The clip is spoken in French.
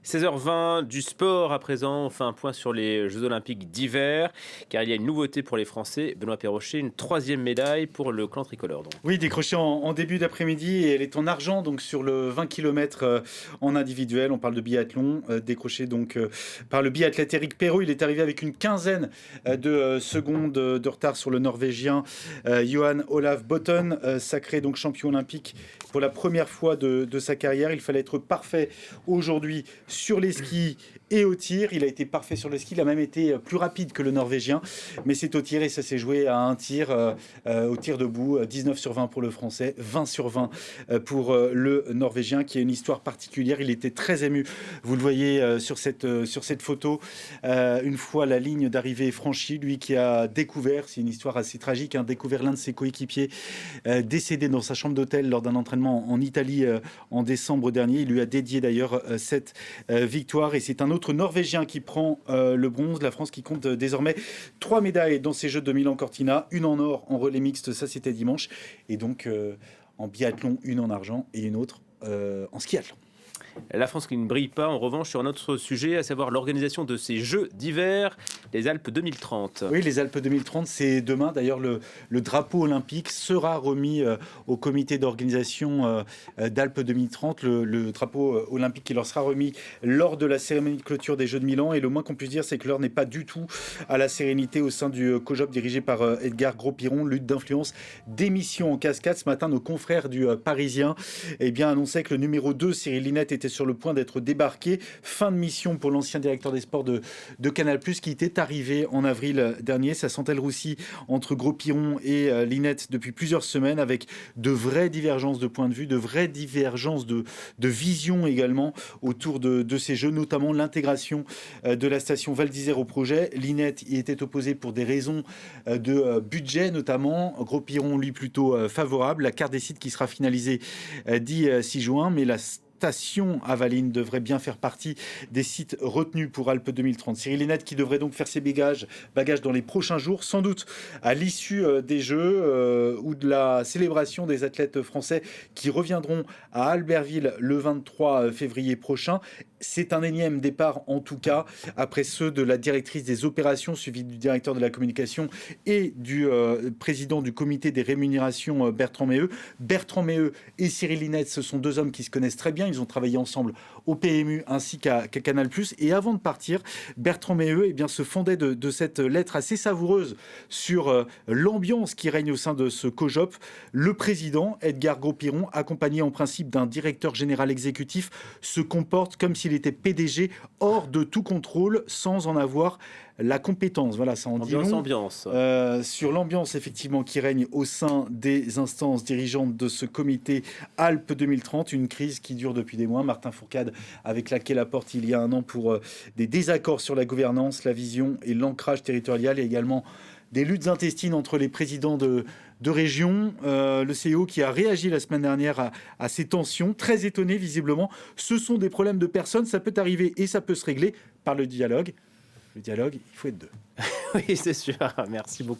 16h20, du sport à présent. On fait un point sur les Jeux Olympiques d'hiver, car il y a une nouveauté pour les Français. Benoît Perrochet, une troisième médaille pour le clan tricolore. Donc. Oui, décrochée en début d'après-midi et elle est en argent donc sur le 20 km en individuel. On parle de biathlon, décroché donc par le biathlète Eric Perrault. Il est arrivé avec une quinzaine de secondes de retard sur le Norvégien Johan Olav Botten, sacré donc champion olympique pour la première fois de sa carrière. Il fallait être parfait aujourd'hui sur les skis et au tir. Il a été parfait sur le ski, il a même été plus rapide que le Norvégien, mais c'est au tir et ça s'est joué à un tir, au tir debout, 19 sur 20 pour le Français, 20 sur 20 pour le Norvégien, qui a une histoire particulière. Il était très ému, vous le voyez sur cette photo, une fois la ligne d'arrivée franchie, lui qui a découvert, c'est une histoire assez tragique, découvert l'un de ses coéquipiers décédé dans sa chambre d'hôtel lors d'un entraînement en Italie en décembre dernier. Il lui a dédié d'ailleurs cette victoire, et c'est un autre Norvégien qui prend le bronze. La France qui compte désormais 3 médailles dans ces Jeux de Milan-Cortina, une en or en relais mixte, ça c'était dimanche, et donc en biathlon, une en argent et une autre en skiathlon. La France qui ne brille pas, en revanche, sur un autre sujet, à savoir l'organisation de ces Jeux d'hiver, les Alpes 2030. Oui, les Alpes 2030, c'est demain. D'ailleurs, le drapeau olympique sera remis au comité d'organisation d'Alpes 2030. Le drapeau olympique qui leur sera remis lors de la cérémonie de clôture des Jeux de Milan. Et le moins qu'on puisse dire, c'est que l'heure n'est pas du tout à la sérénité au sein du COJOP dirigé par Edgar Gros-Piron. Lutte d'influence, démission en cascade. Ce matin, nos confrères du Parisien annonçaient que le numéro 2, Cyril Linette, était sur le point d'être débarqué. Fin de mission pour l'ancien directeur des sports de Canal+, qui était arrivé en avril dernier. Ça sentait le roussi entre Gros-Piron et Linette depuis plusieurs semaines, avec de vraies divergences de points de vue, de vraies divergences de vision également autour de ces jeux, notamment l'intégration de la station Val d'Isère au projet. Linette y était opposé pour des raisons de budget notamment. Gros-Piron, lui, plutôt favorable. La carte des sites qui sera finalisée dit 6 juin, mais la station Avaline devrait bien faire partie des sites retenus pour Alpes 2030. Cyril Linette qui devrait donc faire ses bagages dans les prochains jours, sans doute à l'issue des Jeux ou de la célébration des athlètes français qui reviendront à Albertville le 23 février prochain. C'est un énième départ, en tout cas, après ceux de la directrice des opérations, suivi du directeur de la communication et du président du comité des rémunérations, Bertrand Méheux. Bertrand Méheux et Cyril Linette, ce sont deux hommes qui se connaissent très bien. Ils ont travaillé ensemble au PMU ainsi qu'à Canal+. Et avant de partir, Bertrand Méheux se fondait de cette lettre assez savoureuse sur l'ambiance qui règne au sein de ce COJOP. Le président, Edgar Gros-Piron, accompagné en principe d'un directeur général exécutif, se comporte comme s'il était PDG, hors de tout contrôle, sans en avoir la compétence. Voilà, ça en dit long. Ambiance. Sur l'ambiance effectivement qui règne au sein des instances dirigeantes de ce comité Alpes 2030, une crise qui dure depuis des mois. Martin Fourcade avait claqué la porte il y a un an pour des désaccords sur la gouvernance, la vision et l'ancrage territorial, et également des luttes intestines entre les présidents de région. Le CEO qui a réagi la semaine dernière à ces tensions, très étonné visiblement. Ce sont des problèmes de personnes, ça peut arriver et ça peut se régler par le dialogue. Le dialogue, il faut être deux. Oui, c'est sûr. Merci beaucoup.